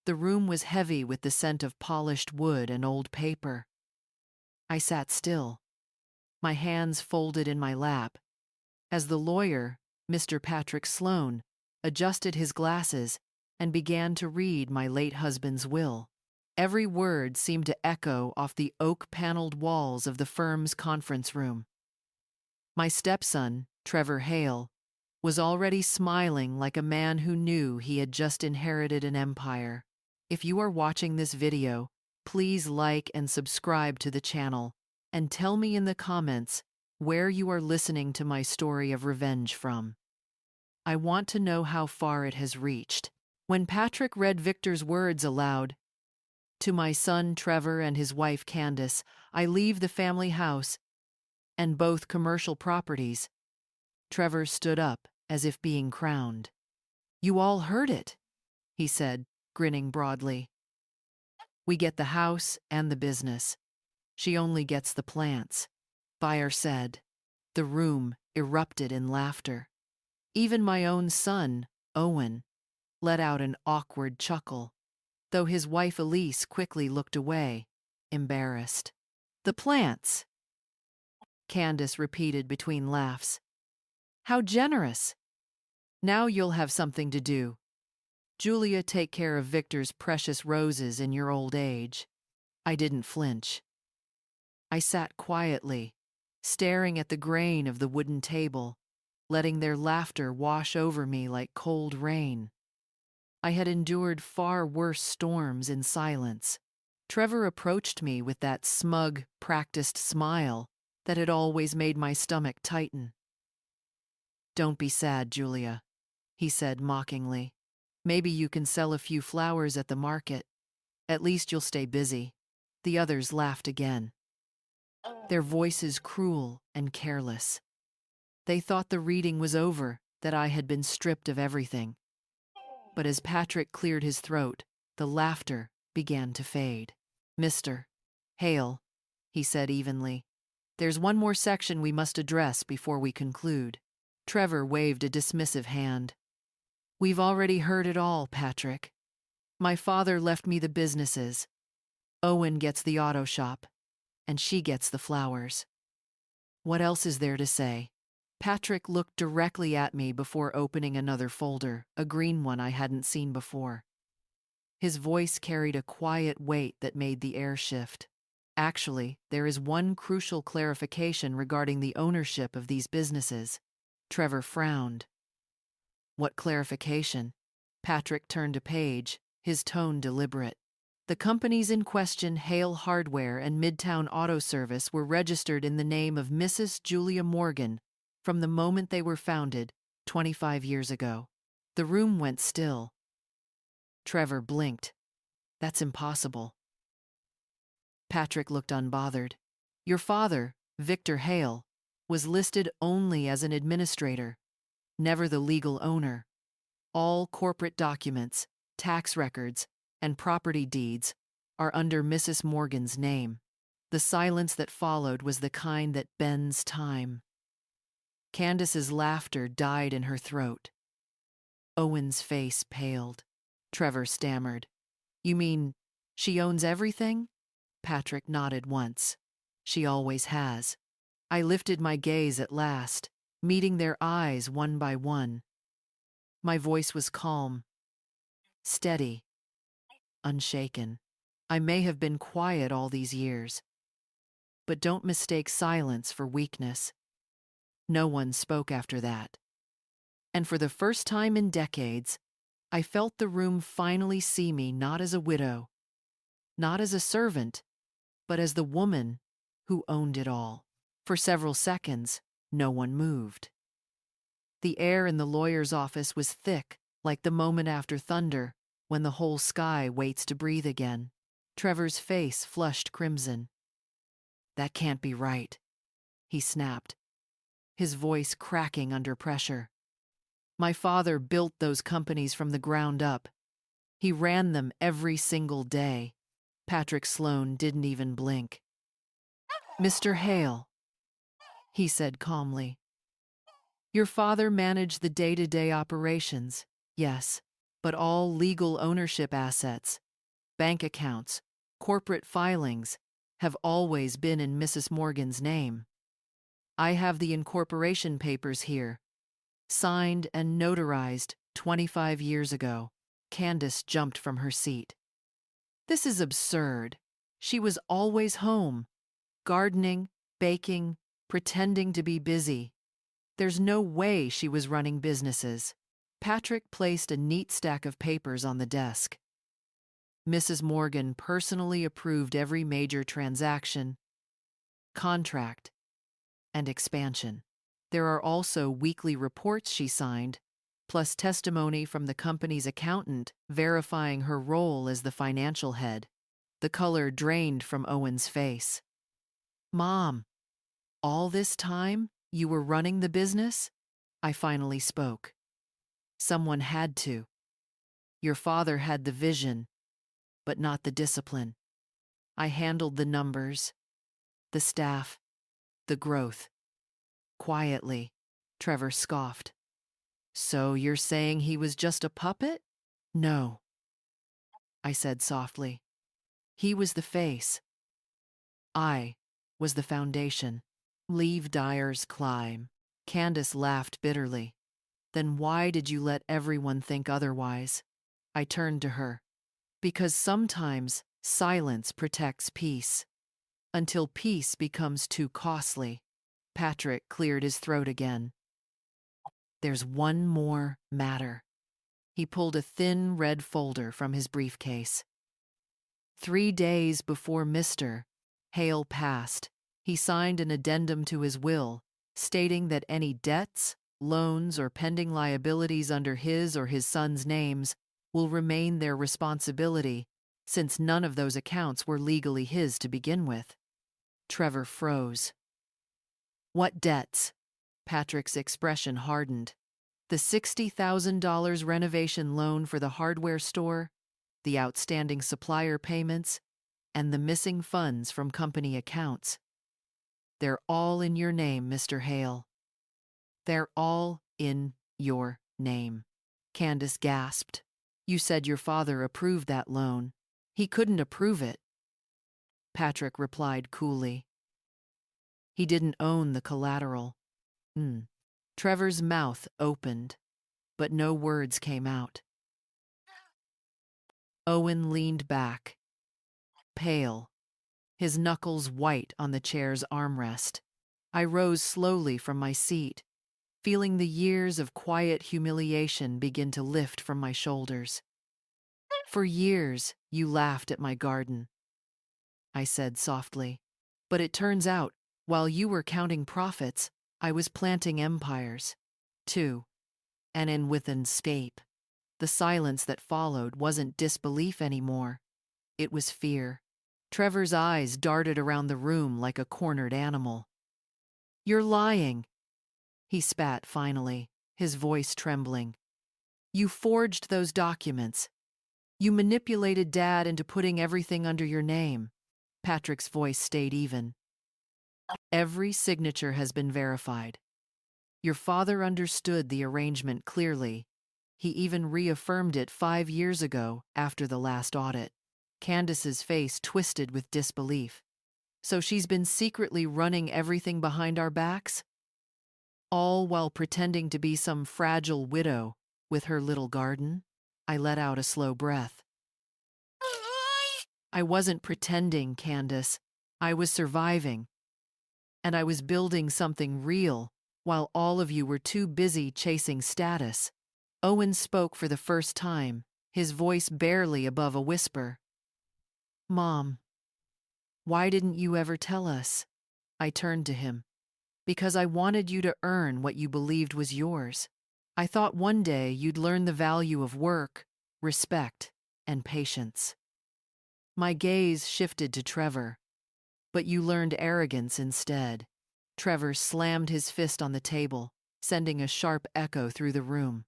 The room was heavy with the scent of polished wood and old paper. I sat still, my hands folded in my lap, as the lawyer, Mr. Patrick Sloane, adjusted his glasses and began to read my late husband's will. Every word seemed to echo off the oak-paneled walls of the firm's conference room. My stepson, Trevor Hale, was already smiling like a man who knew he had just inherited an empire. If you are watching this video, please like and subscribe to the channel, and tell me in the comments where you are listening to my story of revenge from. I want to know how far it has reached. When Patrick read Victor's words aloud, "To my son Trevor and his wife Candace, I leave the family house and both commercial properties," Trevor stood up as if being crowned. "You all heard it," he said, grinning broadly. "We get the house and the business. She only gets the plants," Buyer said. The room erupted in laughter. Even my own son, Owen, let out an awkward chuckle, though his wife Elise quickly looked away, embarrassed. "The plants," Candace repeated between laughs. "How generous. Now you'll have something to do. Julia, take care of Victor's precious roses in your old age." I didn't flinch. I sat quietly, staring at the grain of the wooden table, letting their laughter wash over me like cold rain. I had endured far worse storms in silence. Trevor approached me with that smug, practiced smile that had always made my stomach tighten. "Don't be sad, Julia," he said mockingly. "Maybe you can sell a few flowers at the market. At least you'll stay busy." The others laughed again, their voices cruel and careless. They thought the reading was over, that I had been stripped of everything. But as Patrick cleared his throat, the laughter began to fade. "Mr. Hale," he said evenly, "there's one more section we must address before we conclude." Trevor waved a dismissive hand. "We've already heard it all, Patrick. My father left me the businesses. Owen gets the auto shop, and she gets the flowers. What else is there to say?" Patrick looked directly at me before opening another folder, a green one I hadn't seen before. His voice carried a quiet weight that made the air shift. "Actually, there is one crucial clarification regarding the ownership of these businesses." Trevor frowned. "What clarification?" Patrick turned a page, his tone deliberate. "The companies in question, Hale Hardware and Midtown Auto Service, were registered in the name of Mrs. Julia Morgan from the moment they were founded 25 years ago." The room went still. Trevor blinked. "That's impossible." Patrick looked unbothered. "Your father, Victor Hale, was listed only as an administrator, never the legal owner. All corporate documents, tax records, and property deeds are under Mrs. Morgan's name." The silence that followed was the kind that bends time. Candace's laughter died in her throat. Owen's face paled. Trevor stammered. "You mean she owns everything?" Patrick nodded once. "She always has." I lifted my gaze at last, meeting their eyes one by one. My voice was calm, steady, unshaken. "I may have been quiet all these years, but don't mistake silence for weakness." No one spoke after that. And for the first time in decades, I felt the room finally see me not as a widow, not as a servant, but as the woman who owned it all. For several seconds, no one moved. The air in the lawyer's office was thick, like the moment after thunder, when the whole sky waits to breathe again. Trevor's face flushed crimson. "That can't be right," he snapped, his voice cracking under pressure. "My father built those companies from the ground up. He ran them every single day." Patrick Sloane didn't even blink. "Mr. Hale," he said calmly, "your father managed the day-to-day operations, yes, but all legal ownership assets, bank accounts, corporate filings have always been in Mrs. Morgan's name. I have the incorporation papers here, signed and notarized 25 years ago. Candace jumped from her seat. This is absurd. She was always home, gardening, baking, pretending to be busy. There's no way she was running businesses. Patrick placed a neat stack of papers on the desk. Mrs. Morgan personally approved every major transaction, contract, and expansion. There are also weekly reports she signed, plus testimony from the company's accountant verifying her role as the financial head. The color drained from Owen's face. Mom, all this time you were running the business? I finally spoke. Someone had to. Your father had the vision, but not the discipline. I handled the numbers, the staff, the growth. Quietly, Trevor scoffed. So you're saying he was just a puppet? No, I said softly. He was the face. I was the foundation. Leave Dyer's climb. Candace laughed bitterly. Then why did you let everyone think otherwise? I turned to her. Because sometimes silence protects peace. Until peace becomes too costly. Patrick cleared his throat again. There's one more matter. He pulled a thin red folder from his briefcase. 3 days before Mr. Hale passed, he signed an addendum to his will, stating that any debts, loans, or pending liabilities under his or his son's names will remain their responsibility, since none of those accounts were legally his to begin with. Trevor froze. What debts? Patrick's expression hardened. The $60,000 renovation loan for the hardware store, the outstanding supplier payments, and the missing funds from company accounts. They're all in your name, Mr. Hale. They're all in your name. Candace gasped. You said your father approved that loan. He couldn't approve it. Patrick replied coolly. He didn't own the collateral. Trevor's mouth opened, but no words came out. Owen leaned back, pale, his knuckles white on the chair's armrest. I rose slowly from my seat, feeling the years of quiet humiliation begin to lift from my shoulders. For years, you laughed at my garden, I said softly. But it turns out, while you were counting profits, I was planting empires, too, and in with an escape. The silence that followed wasn't disbelief anymore. It was fear. Trevor's eyes darted around the room like a cornered animal. You're lying, he spat finally, his voice trembling. You forged those documents. You manipulated Dad into putting everything under your name. Patrick's voice stayed even. Every signature has been verified. Your father understood the arrangement clearly. He even reaffirmed it 5 years ago after the last audit. Candace's face twisted with disbelief. So she's been secretly running everything behind our backs? All while pretending to be some fragile widow with her little garden? I let out a slow breath. I wasn't pretending, Candace. I was surviving. And I was building something real, while all of you were too busy chasing status. Owen spoke for the first time, his voice barely above a whisper. Mom, why didn't you ever tell us? I turned to him. Because I wanted you to earn what you believed was yours. I thought one day you'd learn the value of work, respect, and patience. My gaze shifted to Trevor. But you learned arrogance instead. Trevor slammed his fist on the table, sending a sharp echo through the room.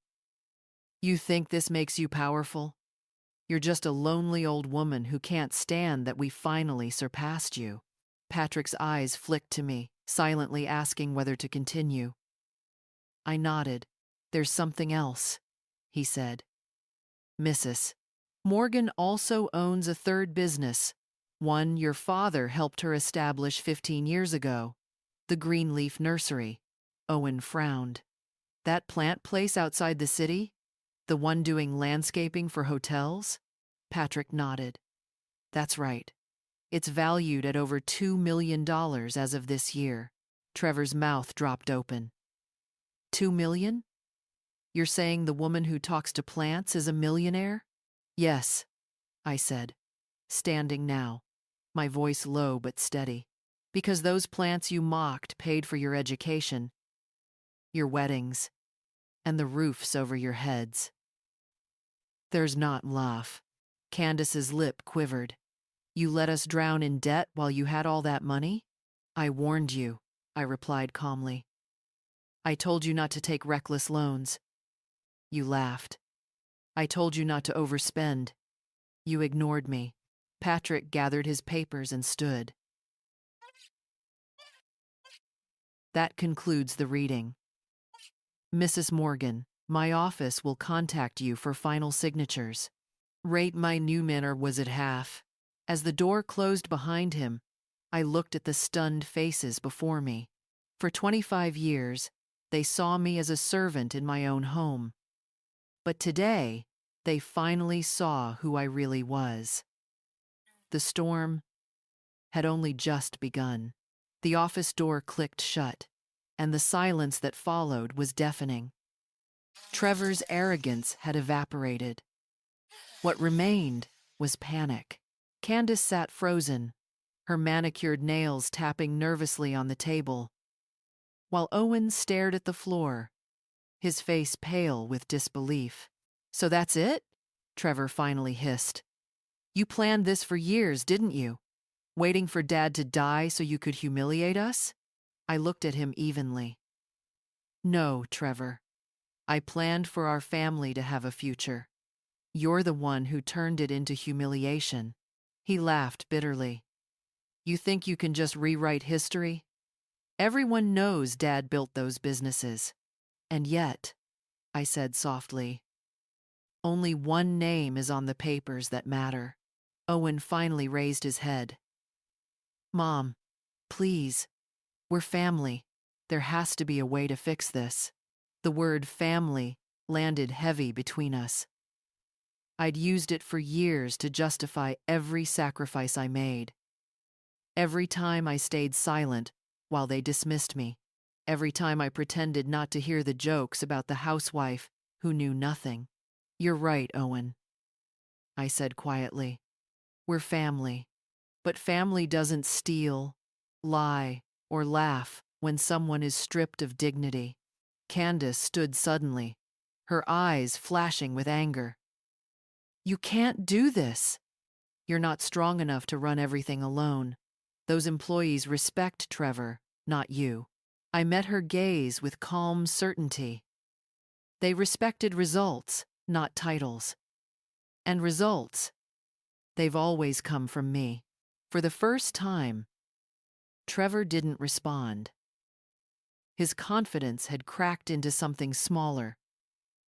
You think this makes you powerful? You're just a lonely old woman who can't stand that we finally surpassed you. Patrick's eyes flicked to me, silently asking whether to continue. I nodded. There's something else, he said. Mrs. Morgan also owns a third business, one your father helped her establish 15 years ago, the Greenleaf Nursery. Owen frowned. That plant place outside the city? The one doing landscaping for hotels? Patrick nodded. That's right. It's valued at over $2 million as of this year. Trevor's mouth dropped open. 2 million? You're saying the woman who talks to plants is a millionaire? Yes, I said, standing now, my voice low but steady. Because those plants you mocked paid for your education, your weddings, and the roofs over your heads. There's not laugh. Candace's lip quivered. You let us drown in debt while you had all that money? I warned you, I replied calmly. I told you not to take reckless loans. You laughed. I told you not to overspend. You ignored me. Patrick gathered his papers and stood. That concludes the reading. Mrs. Morgan, my office will contact you for final signatures. Rate my new manner was at half. As the door closed behind him, I looked at the stunned faces before me. For 25 years, they saw me as a servant in my own home. But today, they finally saw who I really was. The storm had only just begun. The office door clicked shut, and the silence that followed was deafening. Trevor's arrogance had evaporated. What remained was panic. Candace sat frozen, her manicured nails tapping nervously on the table, while Owen stared at the floor, his face pale with disbelief. So that's it? Trevor finally hissed. You planned this for years, didn't you? Waiting for Dad to die so you could humiliate us? I looked at him evenly. No, Trevor. I planned for our family to have a future. You're the one who turned it into humiliation. He laughed bitterly. You think you can just rewrite history? Everyone knows Dad built those businesses. And yet, I said softly, only one name is on the papers that matter. Owen finally raised his head. Mom, please. We're family. There has to be a way to fix this. The word family landed heavy between us. I'd used it for years to justify every sacrifice I made. Every time I stayed silent while they dismissed me. Every time I pretended not to hear the jokes about the housewife who knew nothing. You're right, Owen, I said quietly. We're family. But family doesn't steal, lie, or laugh when someone is stripped of dignity. Candace stood suddenly, her eyes flashing with anger. You can't do this. You're not strong enough to run everything alone. Those employees respect Trevor, not you. I met her gaze with calm certainty. They respected results, not titles. And results, they've always come from me. For the first time, Trevor didn't respond. His confidence had cracked into something smaller,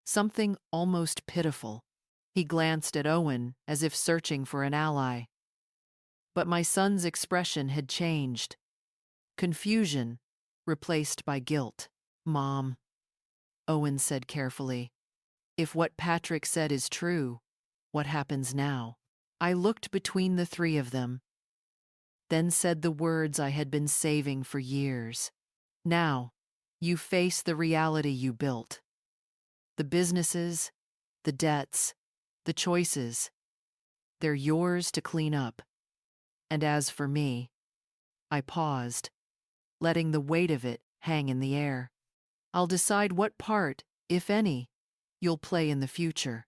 something almost pitiful. He glanced at Owen as if searching for an ally. But my son's expression had changed. Confusion replaced by guilt. Mom, Owen said carefully, if what Patrick said is true, what happens now? I looked between the three of them, then said the words I had been saving for years. Now, you face the reality you built. The businesses, the debts, the choices. They're yours to clean up. And as for me, I paused, letting the weight of it hang in the air. I'll decide what part, if any, you'll play in the future.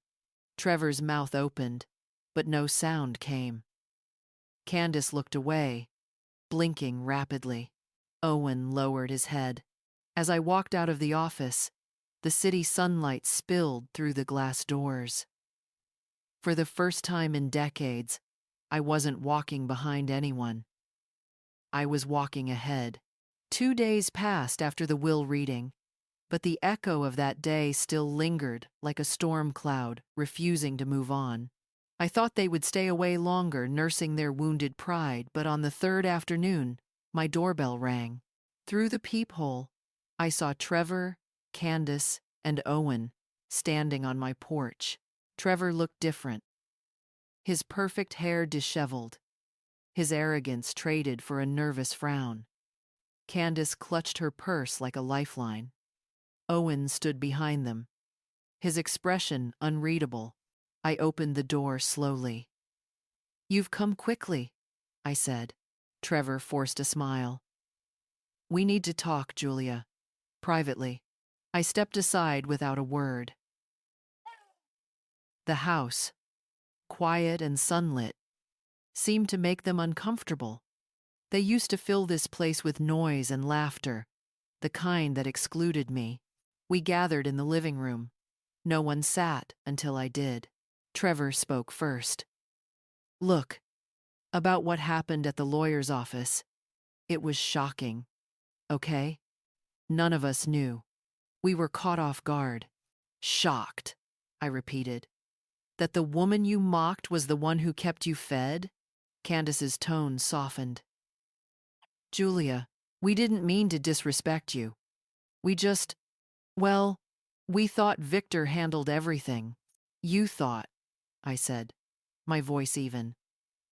Trevor's mouth opened, but no sound came. Candace looked away, blinking rapidly. Owen lowered his head. As I walked out of the office, the city sunlight spilled through the glass doors. For the first time in decades, I wasn't walking behind anyone. I was walking ahead. 2 days passed after the will reading, But the echo of that day still lingered like a storm cloud, refusing to move on. I thought they would stay away longer, nursing their wounded pride, but on the third afternoon, my doorbell rang. Through the peephole, I saw Trevor, Candace, and Owen standing on my porch. Trevor looked different. His perfect hair disheveled, his arrogance traded for a nervous frown. Candace clutched her purse like a lifeline. Owen stood behind them, his expression unreadable. I opened the door slowly. "You've come quickly," I said. Trevor forced a smile. "We need to talk, Julia. Privately." I stepped aside without a word. The house, quiet and sunlit, seemed to make them uncomfortable. They used to fill this place with noise and laughter, the kind that excluded me. We gathered in the living room. No one sat until I did. Trevor spoke first. "Look, about what happened at the lawyer's office. It was shocking, okay? None of us knew. We were caught off guard." "Shocked," I repeated. "That the woman you mocked was the one who kept you fed?" Candace's tone softened. "Julia, we didn't mean to disrespect you. We just, well, we thought Victor handled everything." "You thought," I said, my voice even.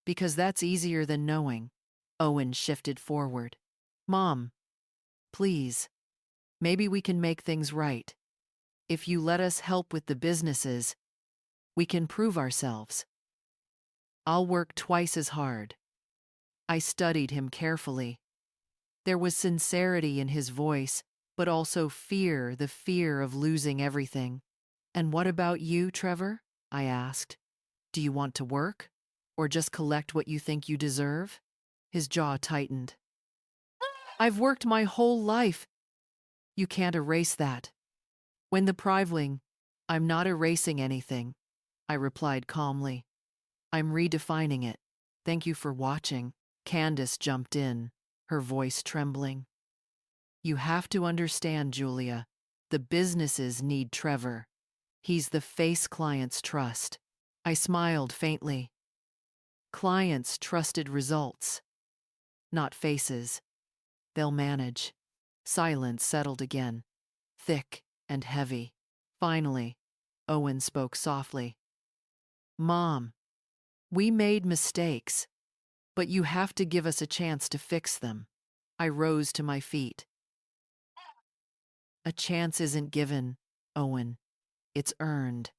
"Because that's easier than knowing." Owen shifted forward. "Mom, please, maybe we can make things right. If you let us help with the businesses, we can prove ourselves. I'll work twice as hard." I studied him carefully. There was sincerity in his voice, but also fear, the fear of losing everything. "And what about you, Trevor?" I asked. "Do you want to work? Or just collect what you think you deserve?" His jaw tightened. "I've worked my whole life." "You can't erase that. When the privaling, I'm not erasing anything," I replied calmly. "I'm redefining it. Thank you for watching." Candace jumped in, her voice trembling. "You have to understand, Julia. The businesses need Trevor. He's the face clients trust." I smiled faintly. Clients trusted results, not faces. They'll manage. Silence settled again, thick and heavy. Finally, Owen spoke softly. "Mom, we made mistakes, but you have to give us a chance to fix them." I rose to my feet. "A chance isn't given, Owen. It's earned."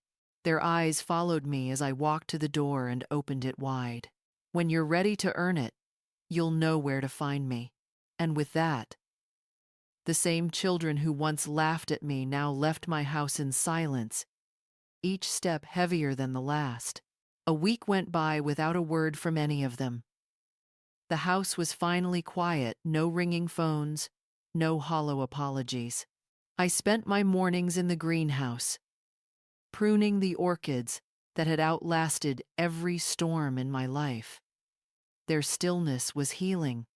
Their eyes followed me as I walked to the door and opened it wide. "When you're ready to earn it, you'll know where to find me." And with that, the same children who once laughed at me now left my house in silence, each step heavier than the last. A week went by without a word from any of them. The house was finally quiet, no ringing phones, no hollow apologies. I spent my mornings in the greenhouse, pruning the orchids that had outlasted every storm in my life. Their stillness was healing,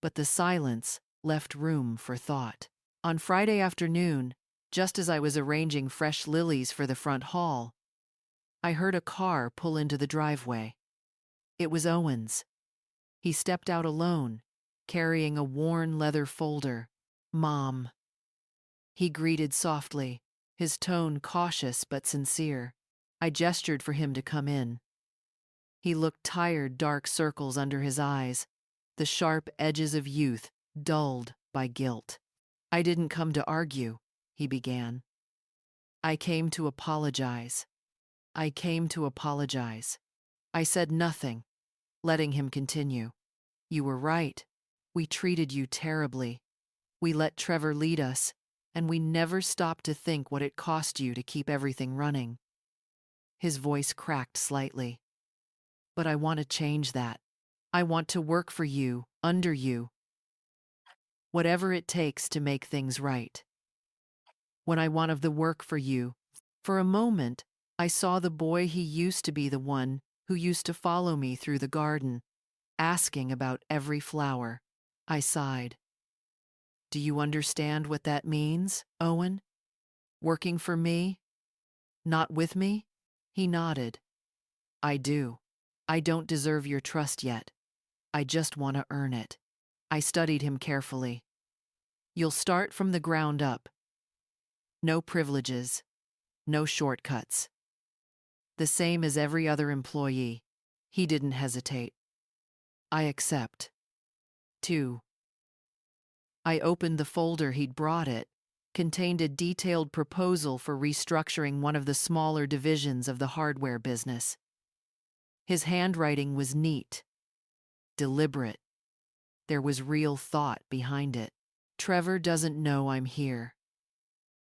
but the silence left room for thought. On Friday afternoon, just as I was arranging fresh lilies for the front hall, I heard a car pull into the driveway. It was Owen's. He stepped out alone, carrying a worn leather folder. "Mom," he greeted softly, his tone cautious but sincere. I gestured for him to come in. He looked tired, dark circles under his eyes, the sharp edges of youth dulled by guilt. "I didn't come to argue," he began. "I came to apologize. I came to apologize." I said nothing, letting him continue. "You were right. We treated you terribly. We let Trevor lead us, and we never stopped to think what it cost you to keep everything running." His voice cracked slightly. "But I want to change that. I want to work for you, under you. Whatever it takes to make things right. When I want of the work for you." For a moment, I saw the boy he used to be, the one who used to follow me through the garden, asking about every flower. I sighed. Do you understand what that means, Owen? Working for me? Not with me? He nodded. I do. I don't deserve your trust yet. I just want to earn it. I studied him carefully. You'll start from the ground up. No privileges. No shortcuts. The same as every other employee. He didn't hesitate. I accept. 2. I opened the folder he'd brought. It contained a detailed proposal for restructuring one of the smaller divisions of the hardware business. His handwriting was neat, deliberate. There was real thought behind it. Trevor doesn't know I'm here,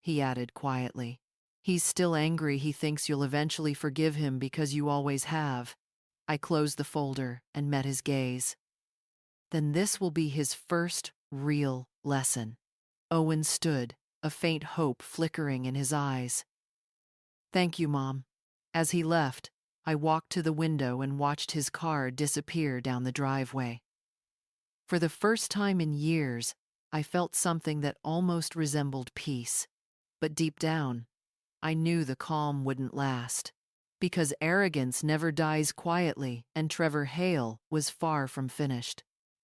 he added quietly. He's still angry. He thinks you'll eventually forgive him because you always have. I closed the folder and met his gaze. Then this will be his first real lesson. Owen stood, a faint hope flickering in his eyes. Thank you, Mom. As he left, I walked to the window and watched his car disappear down the driveway. For the first time in years, I felt something that almost resembled peace. But deep down, I knew the calm wouldn't last. Because arrogance never dies quietly, and Trevor Hale was far from finished.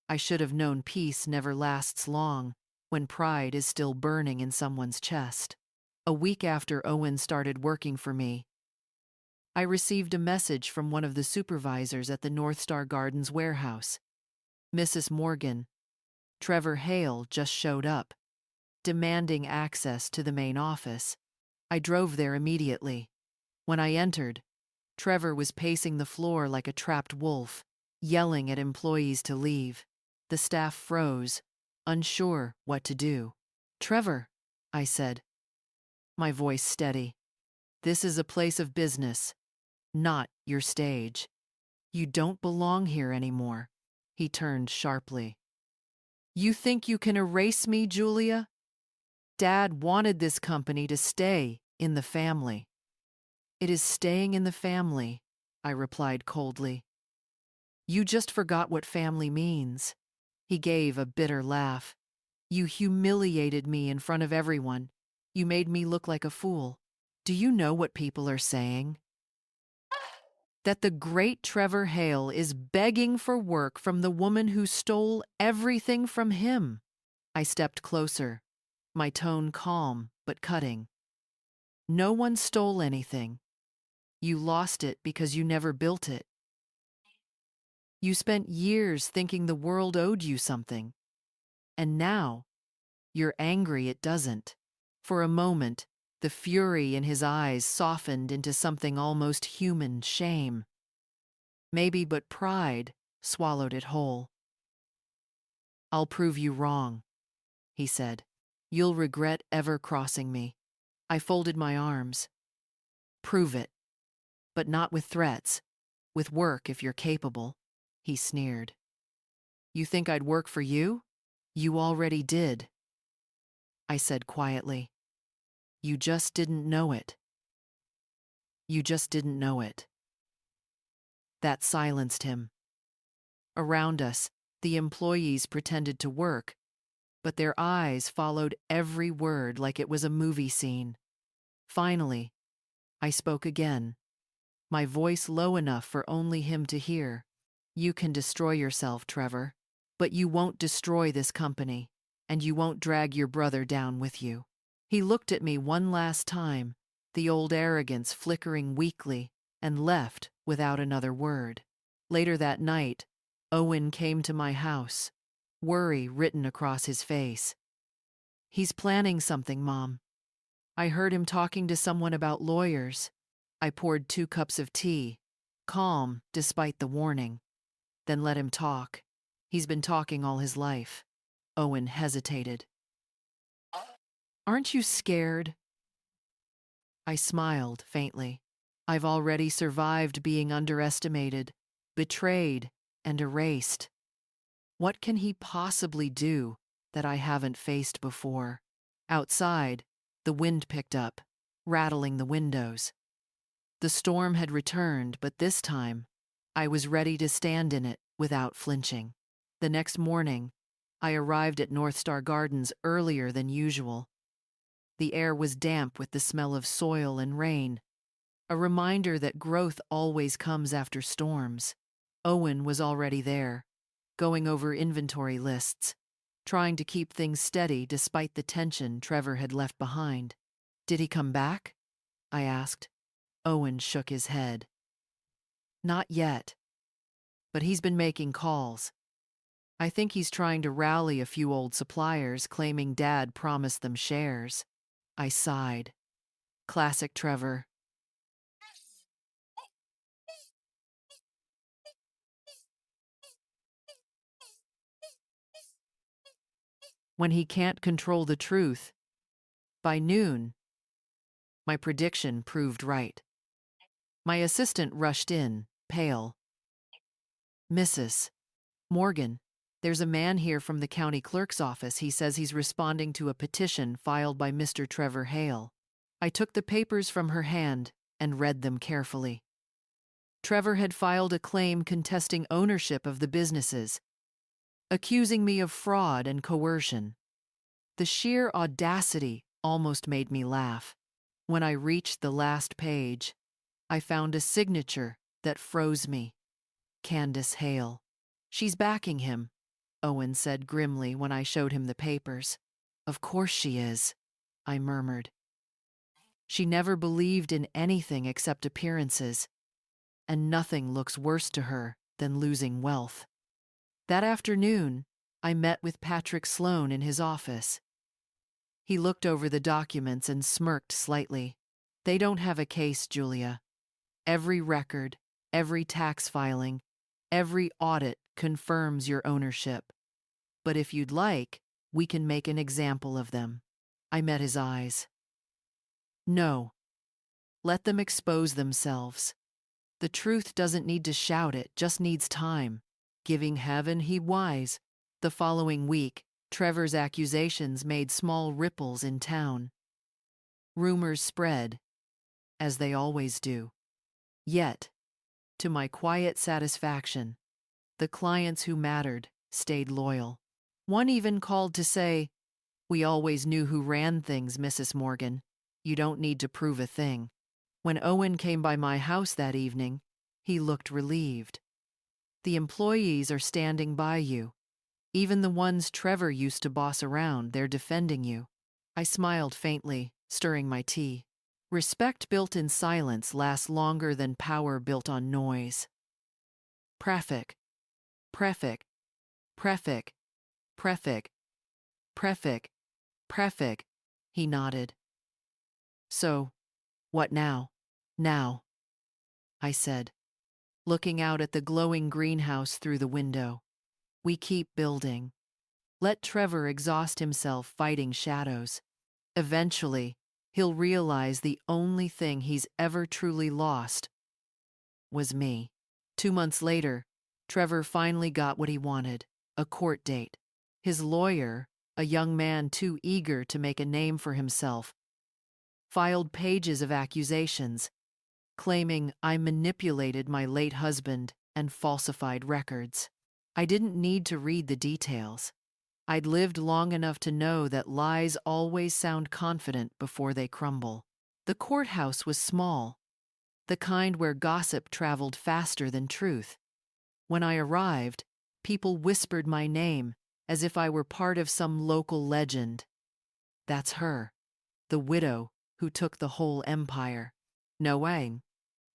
I should have known peace never lasts long when pride is still burning in someone's chest. A week after Owen started working for me, I received a message from one of the supervisors at the North Star Gardens warehouse. Mrs. Morgan, Trevor Hale just showed up, demanding access to the main office. I drove there immediately. When I entered, Trevor was pacing the floor like a trapped wolf, yelling at employees to leave. The staff froze, unsure what to do. Trevor, I said, my voice steady. This is a place of business, not your stage. You don't belong here anymore. He turned sharply. You think you can erase me, Julia? Dad wanted this company to stay in the family. It is staying in the family, I replied coldly. You just forgot what family means. He gave a bitter laugh. You humiliated me in front of everyone. You made me look like a fool. Do you know what people are saying? That the great Trevor Hale is begging for work from the woman who stole everything from him. I stepped closer, my tone calm but cutting. No one stole anything. You lost it because you never built it. You spent years thinking the world owed you something. And now, you're angry it doesn't. For a moment, the fury in his eyes softened into something almost human, shame. Maybe, but pride swallowed it whole. I'll prove you wrong, he said. You'll regret ever crossing me. I folded my arms. Prove it. But not with threats. With work if you're capable, he sneered. You think I'd work for you? You already did. I said quietly. You just didn't know it. You just didn't know it. That silenced him. Around us, the employees pretended to work, but their eyes followed every word like it was a movie scene. Finally, I spoke again, my voice low enough for only him to hear. You can destroy yourself, Trevor, but you won't destroy this company, and you won't drag your brother down with you. He looked at me one last time, the old arrogance flickering weakly, and left without another word. Later that night, Owen came to my house, worry written across his face. He's planning something, Mom. I heard him talking to someone about lawyers. I poured 2 cups of tea, calm despite the warning, then let him talk. He's been talking all his life. Owen hesitated. Aren't you scared? I smiled faintly. I've already survived being underestimated, betrayed, and erased. What can he possibly do that I haven't faced before? Outside, the wind picked up, rattling the windows. The storm had returned, but this time, I was ready to stand in it without flinching. The next morning, I arrived at North Star Gardens earlier than usual. The air was damp with the smell of soil and rain, a reminder that growth always comes after storms. Owen was already there, going over inventory lists, trying to keep things steady despite the tension Trevor had left behind. Did he come back? I asked. Owen shook his head. Not yet, but he's been making calls. I think he's trying to rally a few old suppliers, claiming Dad promised them shares. I sighed. Classic Trevor. When he can't control the truth. By noon, my prediction proved right. My assistant rushed in, pale. Mrs. Morgan, there's a man here from the county clerk's office. He says he's responding to a petition filed by Mr. Trevor Hale. I took the papers from her hand and read them carefully. Trevor had filed a claim contesting ownership of the businesses, accusing me of fraud and coercion. The sheer audacity almost made me laugh. When I reached the last page, I found a signature that froze me. Candace Hale. She's backing him, Owen said grimly when I showed him the papers. Of course she is, I murmured. She never believed in anything except appearances, and nothing looks worse to her than losing wealth. That afternoon, I met with Patrick Sloan in his office. He looked over the documents and smirked slightly. They don't have a case, Julia. Every record, every tax filing, every audit confirms your ownership. But if you'd like, we can make an example of them. I met his eyes. No. Let them expose themselves. The truth doesn't need to shout it, just needs time. Giving heaven he wise. The following week, Trevor's accusations made small ripples in town. Rumors spread, as they always do. Yet, to my quiet satisfaction, the clients who mattered stayed loyal. One even called to say, "We always knew who ran things, Mrs. Morgan. You don't need to prove a thing." When Owen came by my house that evening, he looked relieved. The employees are standing by you. Even the ones Trevor used to boss around, they're defending you. I smiled faintly, stirring my tea. Respect built in silence lasts longer than power built on noise. Prefix, prefix, prefix, prefix, prefix, prefix, he nodded. So, what now? Now, I said, looking out at the glowing greenhouse through the window. We keep building. Let Trevor exhaust himself fighting shadows. Eventually, he'll realize the only thing he's ever truly lost was me. 2 months later, Trevor finally got what he wanted, a court date. His lawyer, a young man too eager to make a name for himself, filed pages of accusations, claiming I manipulated my late husband and falsified records. I didn't need to read the details. I'd lived long enough to know that lies always sound confident before they crumble. The courthouse was small, the kind where gossip traveled faster than truth. When I arrived, people whispered my name as if I were part of some local legend. That's her, the widow who took the whole empire. No way.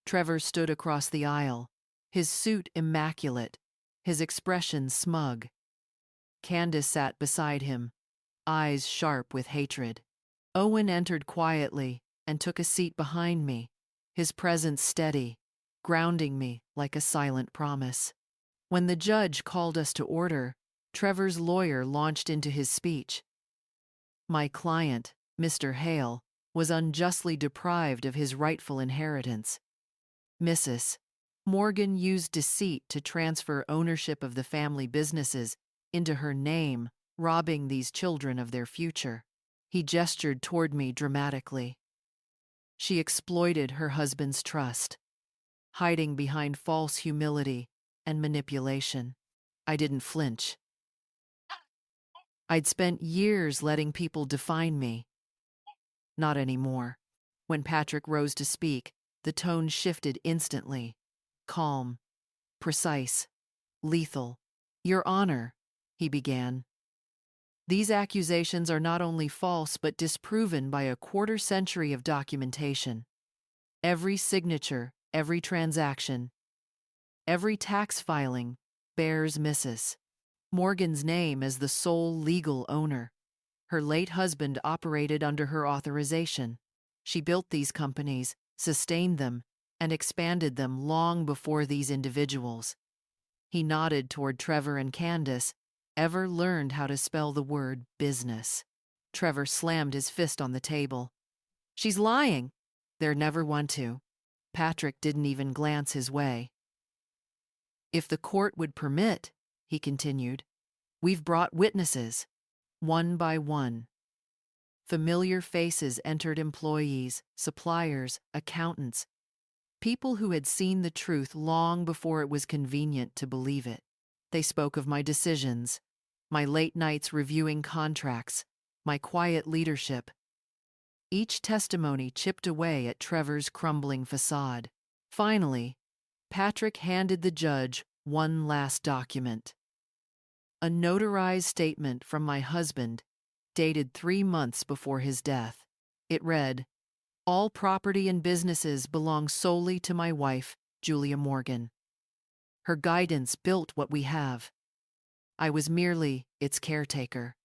Trevor stood across the aisle, his suit immaculate, his expression smug. Candace sat beside him, eyes sharp with hatred. Owen entered quietly and took a seat behind me, his presence steady, grounding me like a silent promise. When the judge called us to order, Trevor's lawyer launched into his speech. My client, Mr. Hale, was unjustly deprived of his rightful inheritance. Mrs. Morgan used deceit to transfer ownership of the family businesses into her name, robbing these children of their future. He gestured toward me dramatically. She exploited her husband's trust, hiding behind false humility and manipulation. I didn't flinch. I'd spent years letting people define me. Not anymore. When Patrick rose to speak, the tone shifted instantly. Calm, precise, lethal. Your Honor, he began. These accusations are not only false but disproven by a quarter-century of documentation. Every signature, every transaction, every tax filing bears Mrs. Morgan's name as the sole legal owner. Her late husband operated under her authorization. She built these companies, sustained them, and expanded them long before these individuals. He nodded toward Trevor and Candace, ever learned how to spell the word business. Trevor slammed his fist on the table. She's lying. They're never one to. Patrick didn't even glance his way. If the court would permit, he continued, we've brought witnesses, one by one. Familiar faces entered: employees, suppliers, accountants, people who had seen the truth long before it was convenient to believe it. They spoke of my decisions, my late nights reviewing contracts, my quiet leadership. Each testimony chipped away at Trevor's crumbling facade. Finally, Patrick handed the judge one last document. A notarized statement from my husband, dated 3 months before his death. It read, "All property and businesses belong solely to my wife, Julia Morgan. Her guidance built what we have. I was merely its caretaker."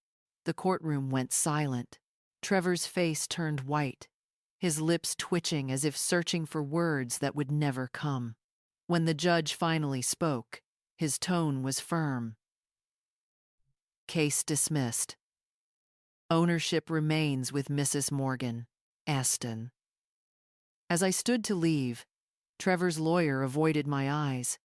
The courtroom went silent. Trevor's face turned white, his lips twitching as if searching for words that would never come. When the judge finally spoke, his tone was firm. Case dismissed. Ownership remains with Mrs. Morgan, Aston. As I stood to leave, Trevor's lawyer avoided my eyes.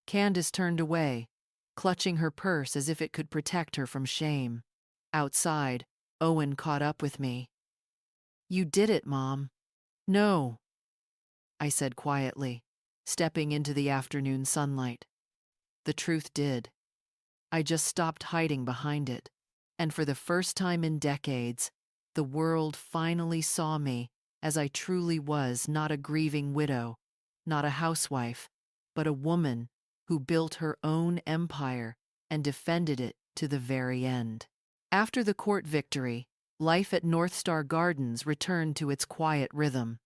Candace turned away, clutching her purse as if it could protect her from shame. Outside, Owen caught up with me. "You did it, Mom." "No," I said quietly, stepping into the afternoon sunlight. The truth did. I just stopped hiding behind it, and for the first time in decades, the world finally saw me as I truly was: not a grieving widow, not a housewife, but a woman who built her own empire and defended it to the very end. After the court victory, life at North Star Gardens returned to its quiet rhythm.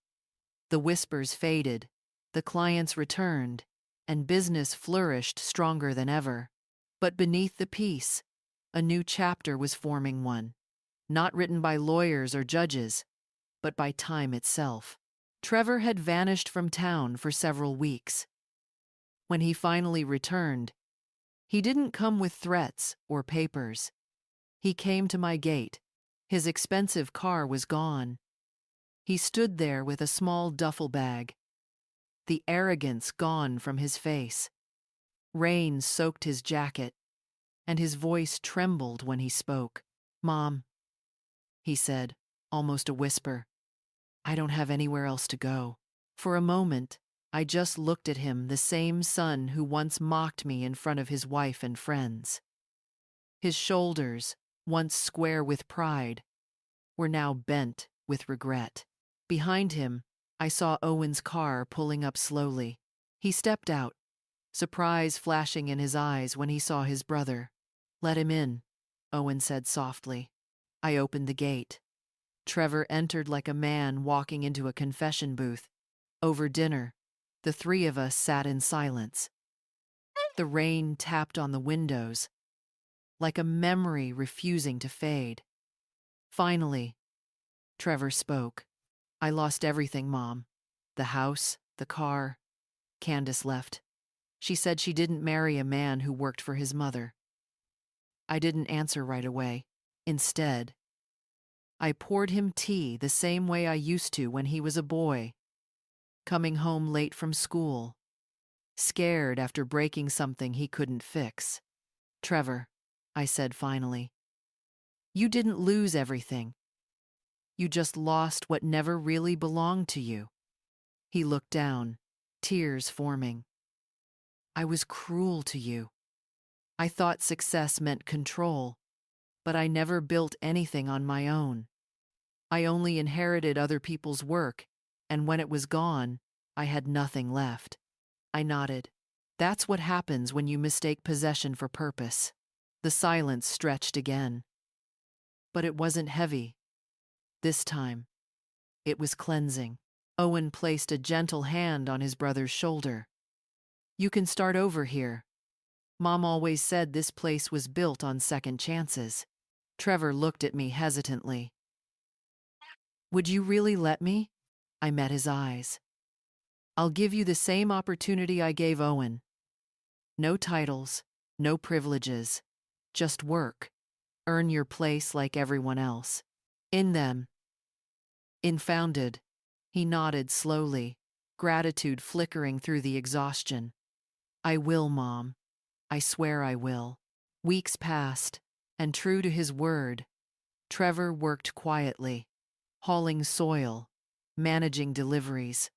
The whispers faded, the clients returned, and business flourished stronger than ever. But beneath the peace, a new chapter was forming, one not written by lawyers or judges, but by time itself. Trevor had vanished from town for several weeks. When he finally returned, he didn't come with threats or papers. He came to my gate. His expensive car was gone. He stood there with a small duffel bag, the arrogance gone from his face. Rain soaked his jacket, and his voice trembled when he spoke. "Mom," he said, almost a whisper, "I don't have anywhere else to go." For a moment, I just looked at him, the same son who once mocked me in front of his wife and friends. His shoulders, once square with pride, were now bent with regret. Behind him, I saw Owen's car pulling up slowly. He stepped out, surprise flashing in his eyes when he saw his brother. "Let him in," Owen said softly. I opened the gate. Trevor entered like a man walking into a confession booth. Over dinner, the three of us sat in silence. The rain tapped on the windows, like a memory refusing to fade. Finally, Trevor spoke. "I lost everything, Mom. The house, the car." Candace left. She said she didn't marry a man who worked for his mother. I didn't answer right away. Instead, I poured him tea the same way I used to when he was a boy, coming home late from school, scared after breaking something he couldn't fix. "Trevor," I said finally, "you didn't lose everything. You just lost what never really belonged to you." He looked down, tears forming. "I was cruel to you. I thought success meant control, but I never built anything on my own. I only inherited other people's work, and when it was gone, I had nothing left. I nodded. That's what happens when you mistake possession for purpose. The silence stretched again. But it wasn't heavy. This time, it was cleansing. Owen placed a gentle hand on his brother's shoulder. You can start over here. Mom always said this place was built on second chances. Trevor looked at me hesitantly. Would you really let me? I met his eyes. I'll give you the same opportunity I gave Owen. No titles, no privileges, just work. Earn your place like everyone else. In them. Infounded. He nodded slowly, gratitude flickering through the exhaustion. I will, Mom. I swear I will. Weeks passed, and true to his word, Trevor worked quietly, hauling soil, managing deliveries,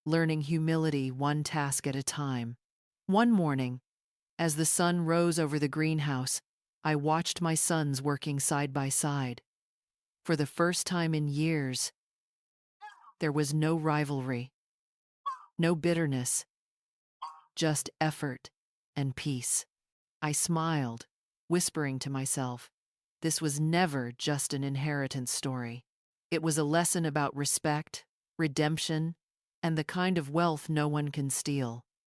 learning humility one task at a time. One morning, as the sun rose over the greenhouse, I watched my sons working side by side. For the first time in years, there was no rivalry, no bitterness, just effort and peace. I smiled, whispering to myself, this was never just an inheritance story. It was a lesson about respect, redemption, and the kind of wealth no one can steal.